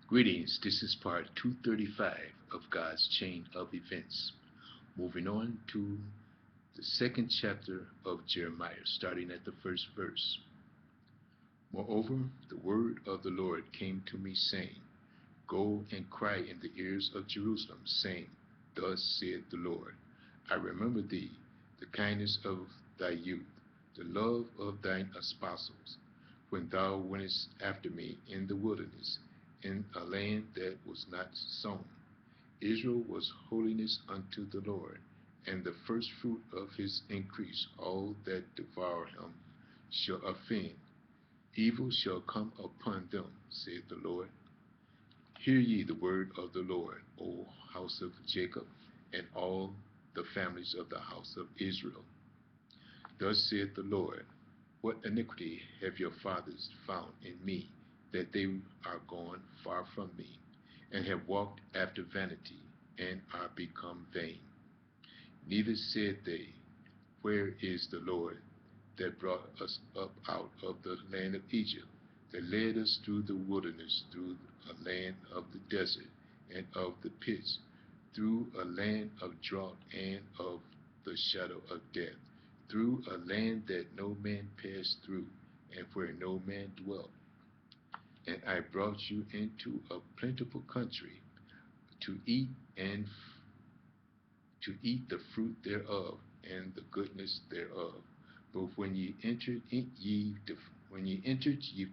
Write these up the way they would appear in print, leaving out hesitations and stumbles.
Greetings, this is part 235 of God's Chain of Events. Moving on to the second chapter of Jeremiah, starting at the first verse. Moreover, the word of the Lord came to me, saying, Go and cry in the ears of Jerusalem, saying, Thus saith the Lord, I remember thee, the kindness of thy youth, the love of thine espousals, when thou wentest after me in the wilderness, in a land that was not sown. Israel was holiness unto the Lord, and the first fruit of his increase. All that devour him shall offend. Evil shall come upon them, saith the Lord. Hear ye the word of the Lord, O house of Jacob, and all the families of the house of Israel. Thus saith the Lord, What iniquity have your fathers found in me, that they are gone far from me, and have walked after vanity, and are become vain? Neither said they, Where is the Lord that brought us up out of the land of Egypt, that led us through the wilderness, through a land of the desert and of the pits, through a land of drought and of the shadow of death, through a land that no man passed through, and where no man dwelt. And I brought you into a plentiful country to eat and to eat the fruit thereof and the goodness thereof. But when ye entered, ye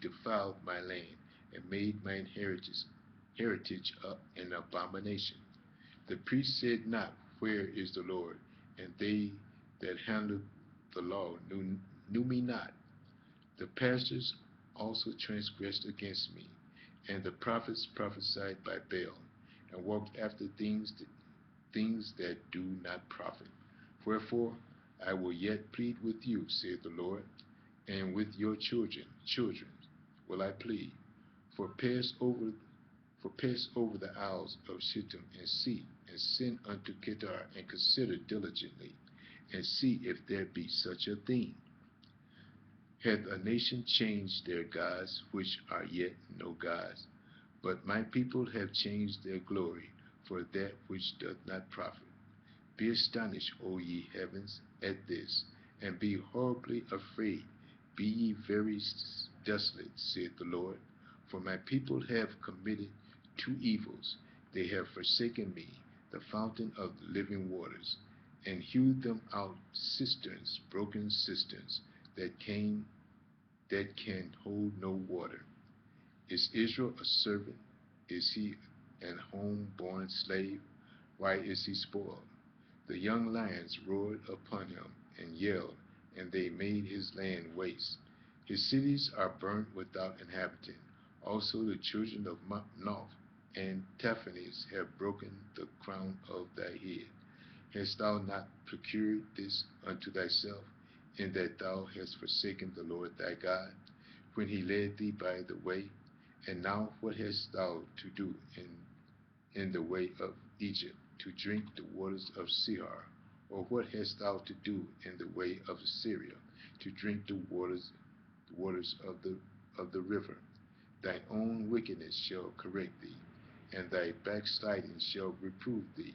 defiled my land, and made mine heritage an abomination. The priest said not, Where is the Lord? And they that handled the law knew me not. The pastors also transgressed against me, and the prophets prophesied by Baal, and walked after things that do not profit. Wherefore I will yet plead with you, saith the Lord, and with your children will I plead. For pass over the isles of Shittim, and see, and send unto Kedar, and consider diligently, and see if there be such a thing. Hath a nation changed their gods, which are yet no gods? But my people have changed their glory for that which doth not profit. Be astonished, O ye heavens, at this, and be horribly afraid. Be ye very desolate, saith the Lord. For my people have committed two evils. They have forsaken me, the fountain of the living waters, and hewed them out cisterns, broken cisterns, that can hold no water. Is Israel a servant? Is he an home-born slave? Why is he spoiled? The young lions roared upon him and yelled, and they made his land waste. His cities are burnt without inhabitant. Also the children of Noph and Taphanes have broken the crown of thy head. Hast thou not procured this unto thyself, in that thou hast forsaken the Lord thy God, when he led thee by the way? And now what hast thou to do in the way of Egypt, to drink the waters of Sihar? Or what hast thou to do in the way of Assyria, to drink the waters of the river? Thine own wickedness shall correct thee, and thy backsliding shall reprove thee.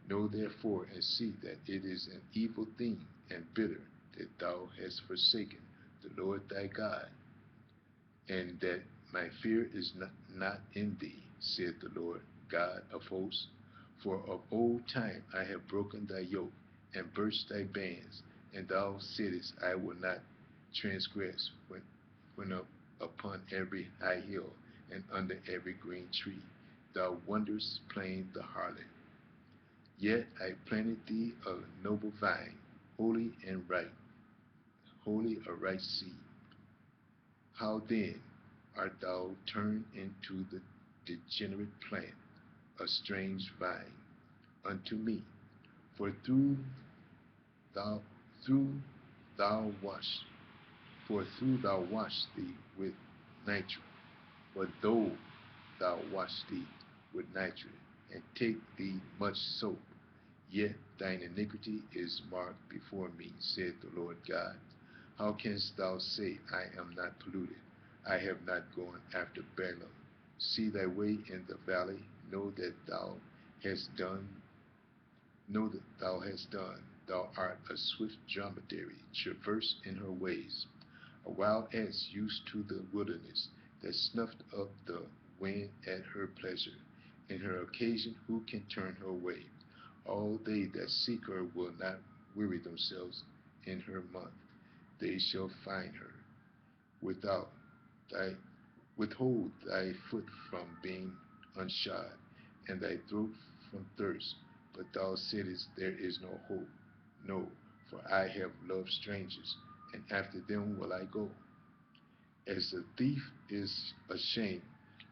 Know therefore and see that it is an evil thing and bitter, that thou hast forsaken the Lord thy God, and that my fear is not in thee, saith the Lord God of hosts. For of old time I have broken thy yoke, and burst thy bands, and thou saidest, I will not transgress, when up upon every high hill, and under every green tree thou wanderest plain the harlot. Yet I planted thee a noble vine, holy and right, holy a right seed. How then art thou turned into the degenerate plant, a strange vine unto me? For thou through thou wash, through thou wash thee with nitre. For though thou wash thee with nitre, and take thee much soap, yet thine iniquity is marked before me, saith the Lord God. How canst thou say, I am not polluted? I have not gone after Balaam, See thy way in the valley, know that thou hast done, know that thou hast done. Thou art a swift dromedary, traverse in her ways. A wild ass used to the wilderness, that snuffed up the wind at her pleasure. In her occasion who can turn her way? All they that seek her will not weary themselves in her month. They shall find her. Without thy withhold thy foot from being unshod, and thy throat from thirst. But thou saidest, there is no hope. No, for I have loved strangers, and after them will I go. As the thief is ashamed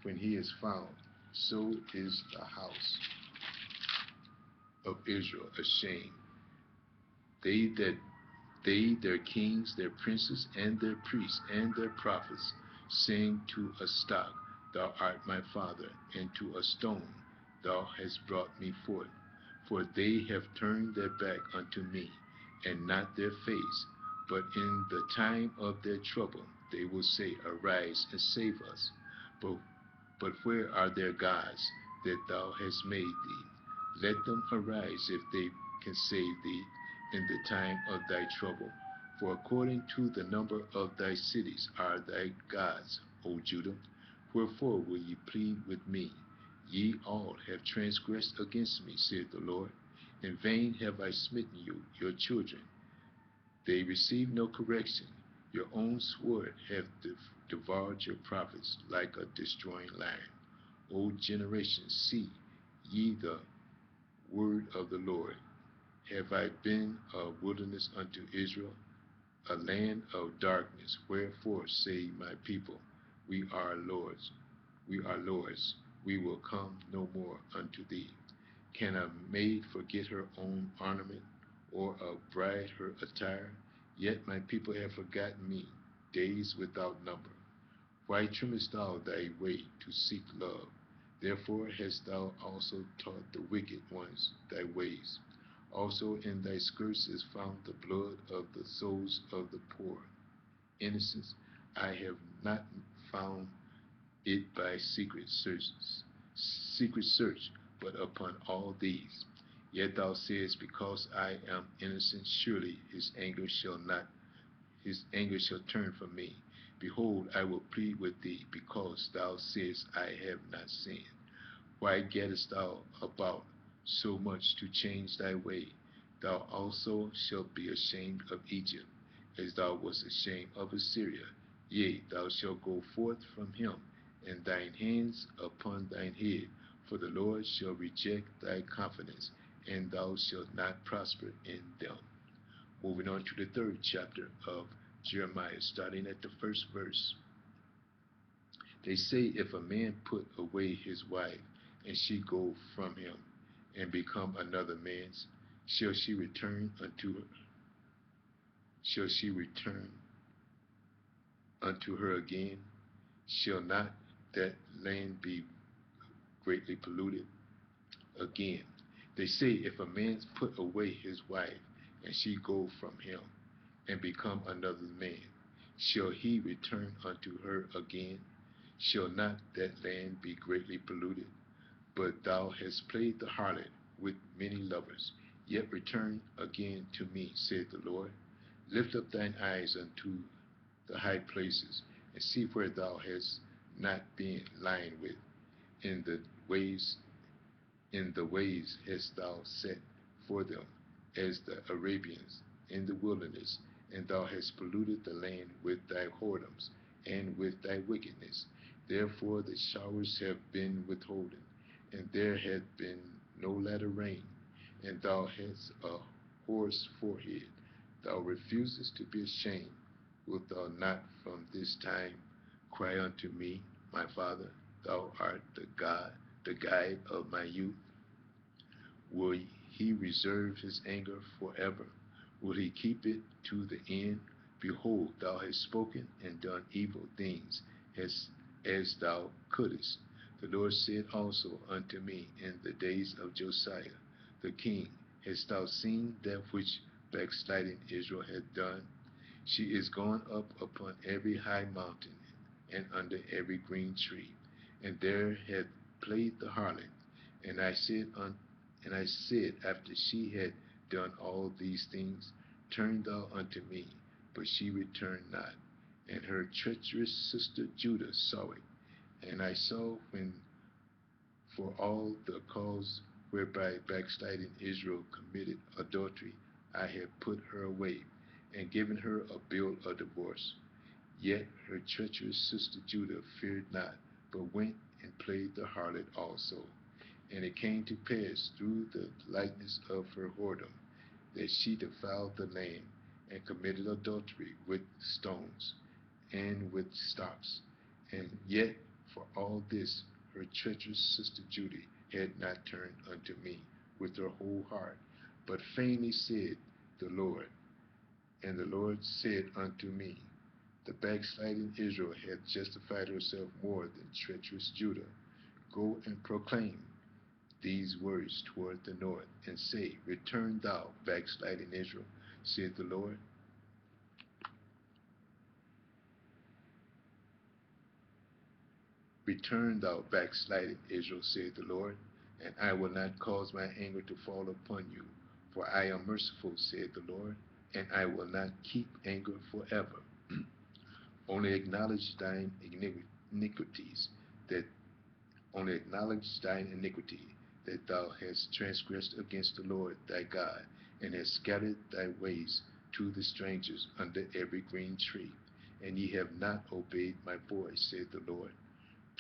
when he is found, so is the house of Israel ashamed. They that they, their kings, their princes, and their priests, and their prophets, saying to a stock, Thou art my father, and to a stone, Thou hast brought me forth. For they have turned their back unto me, and not their face. But in the time of their trouble they will say, Arise and save us. But, but where are their gods that thou hast made thee? Let them arise if they can save thee in the time of thy trouble. For according to the number of thy cities are thy gods, O Judah. Wherefore will ye plead with me? Ye all have transgressed against me, saith the Lord. In vain have I smitten you, your children. They receive no correction. Your own sword hath devoured your prophets like a destroying lion. O generation, see ye the word of the Lord. Have I been a wilderness unto Israel, a land of darkness? Wherefore say my people, We are lords, we are lords, we will come no more unto thee. Can a maid forget her own ornament, or a bride her attire? Yet my people have forgotten me, days without number. Why trimmest thou thy way to seek love? Therefore hast thou also taught the wicked ones thy ways. Also in thy skirts is found the blood of the souls of the poor. Innocence, I have not found it by secret search, but upon all these. Yet thou sayest, Because I am innocent, surely his anger shall turn from me. Behold, I will plead with thee, because thou sayest, I have not sinned. Why gettest thou about so much to change thy way? Thou also shalt be ashamed of Egypt, as thou wast ashamed of Assyria. Yea, thou shalt go forth from him, and thine hands upon thine head, for the Lord shall reject thy confidence, and thou shalt not prosper in them. Moving on to the third chapter of Jeremiah, starting at the first verse. They say, if a man put away his wife, and she go from him, and become another man's, shall she return shall she return unto her again? Shall not that land be greatly polluted? Again, they say, if a man put away his wife, and she go from him, and become another man, shall he return unto her again? Shall not that land be greatly polluted? But thou hast played the harlot with many lovers. Yet return again to me, saith the Lord. Lift up thine eyes unto the high places, and see where thou hast not been lying with. In the ways, in the ways hast thou set for them, as the Arabians in the wilderness, and thou hast polluted the land with thy whoredoms and with thy wickedness. Therefore the showers have been withholden, and there hath been no latter rain, and thou hast a hoarse forehead. Thou refusest to be ashamed. Wilt thou not from this time cry unto me, my Father? Thou art the God, the guide of my youth. Will he reserve his anger forever? Will he keep it to the end? Behold, thou hast spoken and done evil things as thou couldest. The Lord said also unto me in the days of Josiah the king, Hast thou seen that which backsliding Israel hath done? She is gone up upon every high mountain and under every green tree, and there had played the harlot. And I said, after she had done all these things, turn thou unto me. But she returned not. And her treacherous sister Judah saw it. And I saw when for all the cause whereby backsliding Israel committed adultery, I had put her away, and given her a bill of divorce. Yet her treacherous sister Judah feared not, but went and played the harlot also. And it came to pass through the likeness of her whoredom that she defiled the land, and committed adultery with stones, and with stocks. And yet for all this her treacherous sister Judah had not turned unto me with her whole heart, but faintly said the Lord. And the Lord said unto me, the backsliding Israel hath justified herself more than treacherous Judah. Go and proclaim these words toward the north, and say, return thou, backsliding Israel, said the Lord. Return thou, backsliding Israel, said the Lord, and I will not cause my anger to fall upon you. For I am merciful, said the Lord, and I will not keep anger forever. Only acknowledge thine iniquities, that only acknowledge thine iniquity, that thou hast transgressed against the Lord thy God, and hast scattered thy ways to the strangers under every green tree. And ye have not obeyed my voice, said the Lord.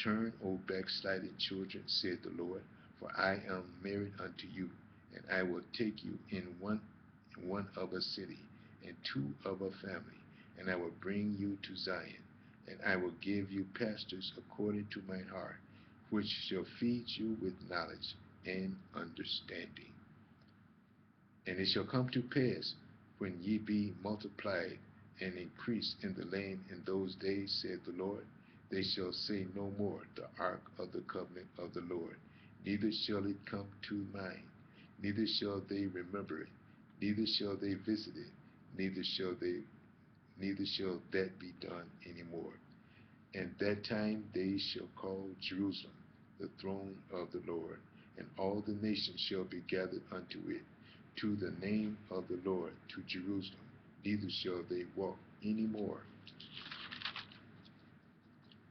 Turn, O backsliding children, said the Lord, for I am married unto you, and I will take you in one of a city, and two of a family, and I will bring you to Zion, and I will give you pastors according to mine heart, which shall feed you with knowledge and understanding. And it shall come to pass, when ye be multiplied and increased in the land in those days, said the Lord, they shall say no more, the ark of the covenant of the Lord, neither shall it come to mind, neither shall they remember it, neither shall they visit it, neither shall that be done any more. And that time they shall call Jerusalem the throne of the Lord, and all the nations shall be gathered unto it, to the name of the Lord, to Jerusalem, neither shall they walk any more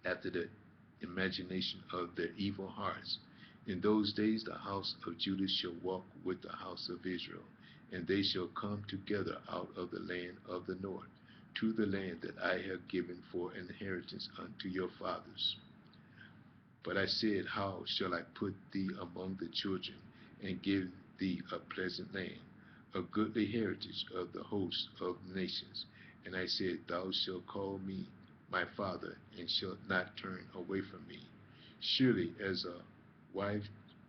after the imagination of their evil hearts. In those days the house of Judah shall walk with the house of Israel, and they shall come together out of the land of the north, to the land that I have given for an inheritance unto your fathers. But I said, how shall I put thee among the children, and give thee a pleasant land, a goodly heritage of the host of nations? And I said, thou shalt call me my father, and shalt not turn away from me. Surely as a wife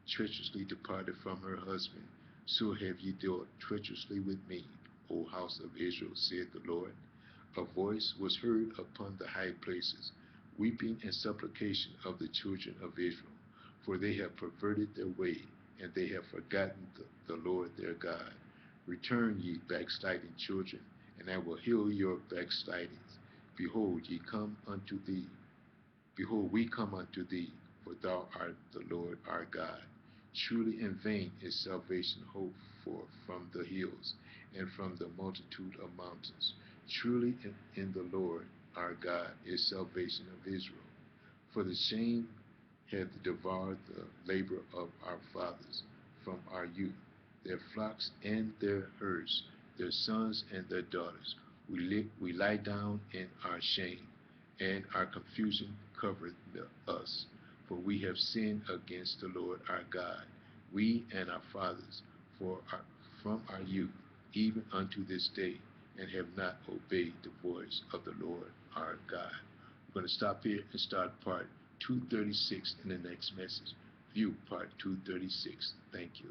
treacherously departed from her husband, so have ye dealt treacherously with me, O house of Israel, said the Lord. A voice was heard upon the high places, weeping and supplication of the children of Israel, for they have perverted their way, and they have forgotten the Lord their God. Return, ye backsliding children, and I will heal your backslidings. Behold, ye come unto thee. Behold, we come unto thee, for thou art the Lord our God. Truly in vain is salvation hoped for from the hills, and from the multitude of mountains. Truly in the Lord our God is salvation of Israel. For the shame hath devoured the labor of our fathers from our youth, their flocks and their herds, their sons and their daughters. We lie down in our shame, and our confusion covereth us. For we have sinned against the Lord our God, we and our fathers, from our youth, even unto this day, and have not obeyed the voice of the Lord our God. We're going to stop here and start part 236 in the next message. View part 236. Thank you.